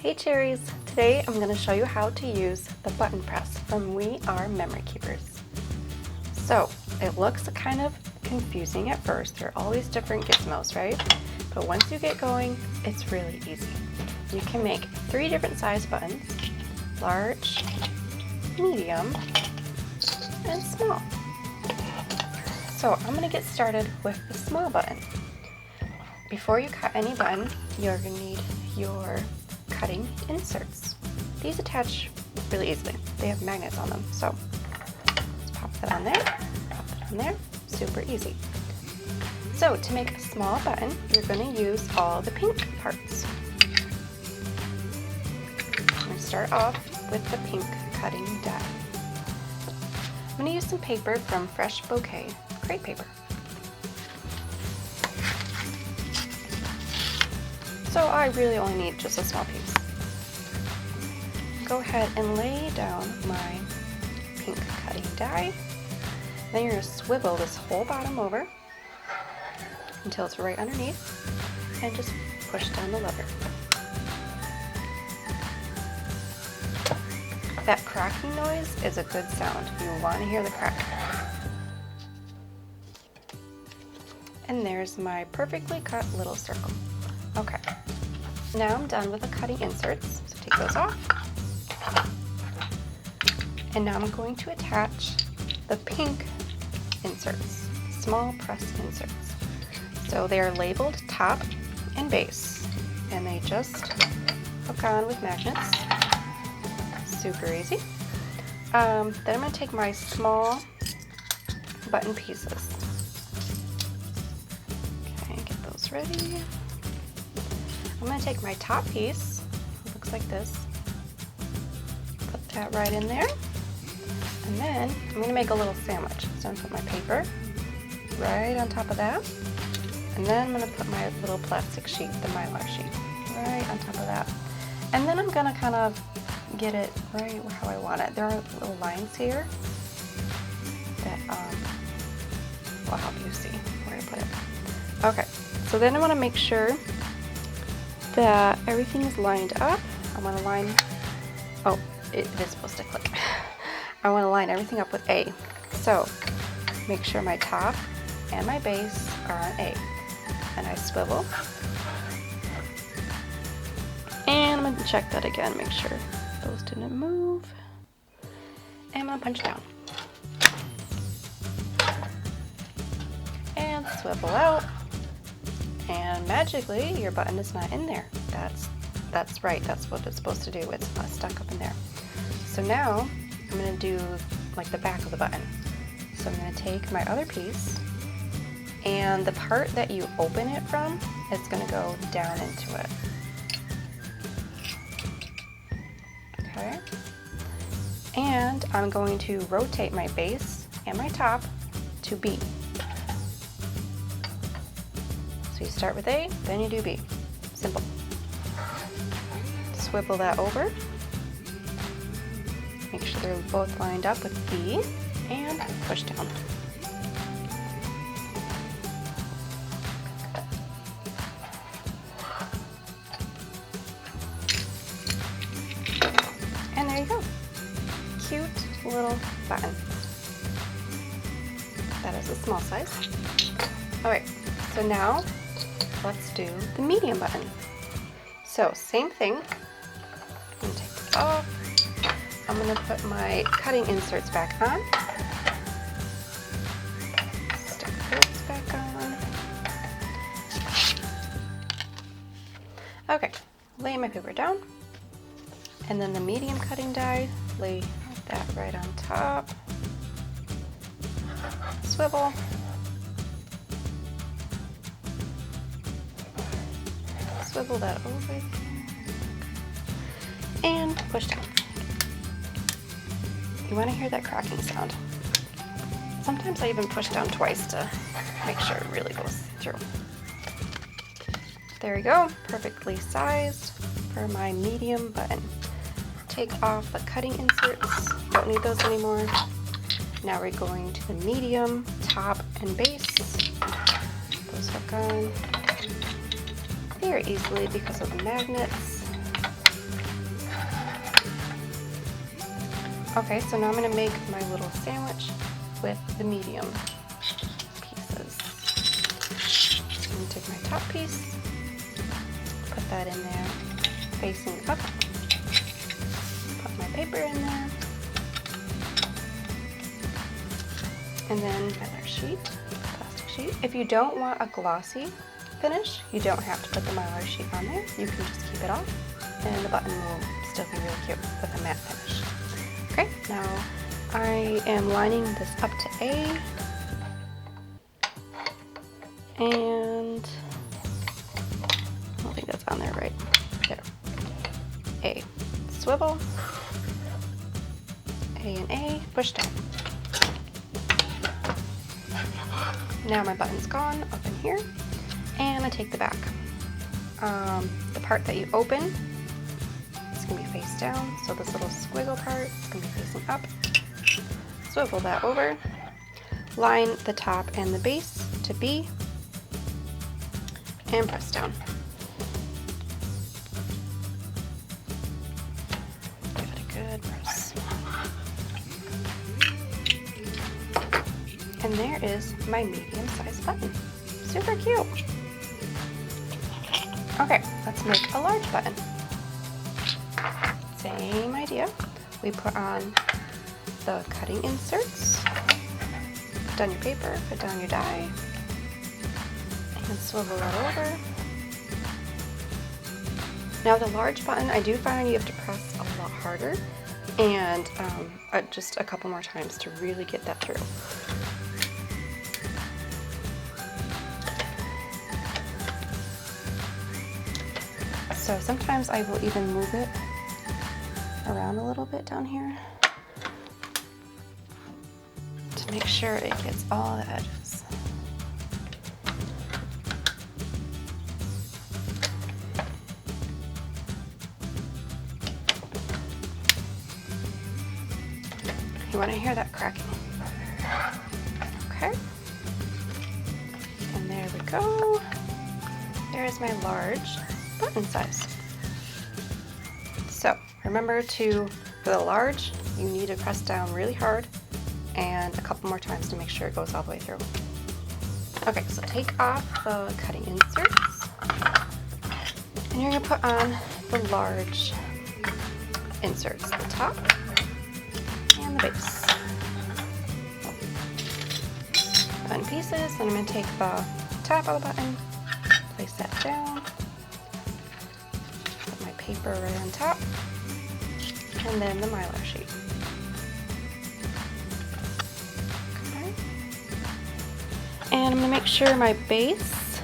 Hey cherries! Today I'm going to show you how to use the button press from We Are Memory Keepers. So it looks kind of confusing at first. There are all these different gizmos, right? But once you get going, it's really easy. You can make 3 different size buttons: large, medium, and small. So I'm going to get started with the small button. Before you cut any button, you're going to need your cutting inserts. These attach really easily. They have magnets on them. So let's pop that on there, pop that on there, super easy. So to make a small button, you're going to use all the pink parts. I'm going to start off with the pink cutting die. I'm going to use some paper from Fresh Bouquet crepe paper. So I really only need just a small piece. Go ahead and lay down my pink cutting die. Then you're going to swivel this whole bottom over until it's right underneath and just push down the lever. That cracking noise is a good sound. You want to hear the crack. And there's my perfectly cut little circle. Okay, now I'm done with the cutting inserts, so take those off. And now I'm going to attach the pink inserts, small press inserts. So they are labeled top and base, and they just hook on with magnets. Super easy. Then I'm going to take my small button pieces. Okay, get those ready. I'm going to take my top piece, it looks like this, put that right in there, and then I'm going to make a little sandwich. So I'm going to put my paper right on top of that, and then I'm going to put my little plastic sheet, the Mylar sheet, right on top of that. And then I'm going to kind of get it right how I want it. There are little lines here that will help you see where to put it. Okay, so then I want to make sure that everything is lined up. I want to line, oh, it is supposed to click. I want to line everything up with A. So make sure my top and my base are on A. And I swivel. And I'm going to check that again, make sure those didn't move. And I'm going to punch down. And swivel out. And magically, your button is not in there. That's right, that's what it's supposed to do. It's not stuck up in there. So now, I'm going to do like the back of the button. So I'm going to take my other piece, and the part that you open it from, it's going to go down into it. Okay. And I'm going to rotate my base and my top to B. So you start with A, then you do B. Simple. Swivel that over. Make sure they're both lined up with B, and push down. And there you go. Cute little button. That is a small size. Alright, so now let's do the medium button. So same thing. I'm going to take this off. I'm going to put my cutting inserts back on. Stick those back on. Okay, lay my paper down. And then the medium cutting die, lay that right on top. Swivel. Swivel that over here. And push down. You want to hear that cracking sound. Sometimes I even push down twice to make sure it really goes through. There we go, perfectly sized for my medium button. Take off the cutting inserts, don't need those anymore. Now we're going to the medium, top, and base. Those hook on very easily because of the magnets. Okay, so now I'm going to make my little sandwich with the medium pieces. I'm going to take my top piece, put that in there, facing up, put my paper in there, and then my other sheet, plastic sheet. If you don't want a glossy finish, you don't have to put the Mylar sheet on there. You can just keep it off, and the button will still be really cute with a matte finish. Okay, now I am lining this up to A, and I don't think that's on there right. There. A. Swivel. A and A. Push down. Now my button's gone up in here, and I take the back. The part that you open, it's going to be face down, so this little squiggle part is going to be facing up. Swivel that over. Line the top and the base to B, and press down. Give it a good press. And there is my medium-sized button. Super cute. Okay, let's make a large button. Same idea. We put on the cutting inserts, put down your paper, put down your die, and swivel that over. Now the large button, I do find you have to press a lot harder, and just a couple more times to really get that through. So sometimes I will even move it around a little bit down here to make sure it gets all the edges. You want to hear that cracking. Okay. And there we go. There's my large button size. So remember for the large, you need to press down really hard and a couple more times to make sure it goes all the way through. Okay, so take off the cutting inserts, and you're going to put on the large inserts, the top and the base. Button pieces, and I'm going to take the top of the button, place that down, put my paper right on top, and then the Mylar sheet. Okay. And I'm going to make sure my base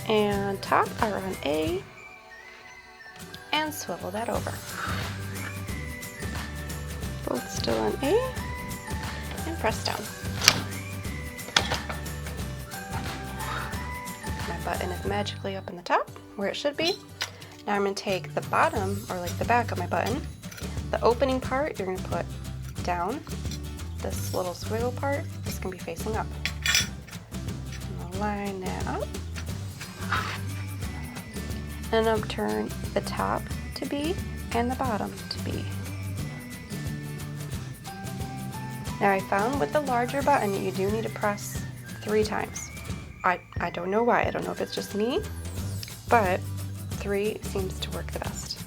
and top are on A, and swivel that over. Both still on A, and press down. My button is magically up in the top where it should be. Now I'm going to take the bottom, or like the back of my button, the opening part you're going to put down. This little squiggle part is going to be facing up. I'm going to line that up. And I'm going to turn the top to B and the bottom to B. Now I found with the larger button you do need to press 3 times. I don't know why. I don't know if it's just me, but 3 seems to work the best.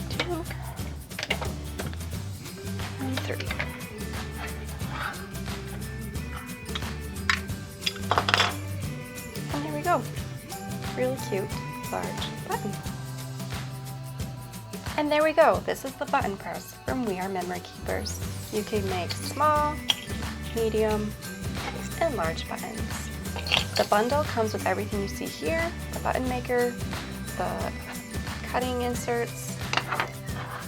2 and 3. And there we go. Really cute, large button. And there we go. This is the button press from We Are Memory Keepers. You can make small, medium, and large buttons. The bundle comes with everything you see here, the button maker, the cutting inserts,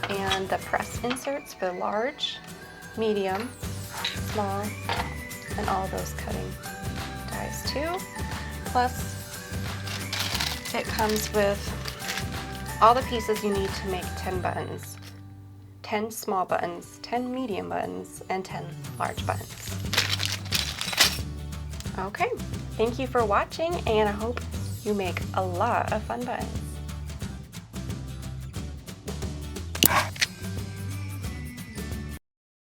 and the press inserts for large, medium, small, and all those cutting dies too. Plus, it comes with all the pieces you need to make 10 buttons. 10 small buttons, 10 medium buttons, and 10 large buttons. Okay, thank you for watching, and I hope you make a lot of fun buttons.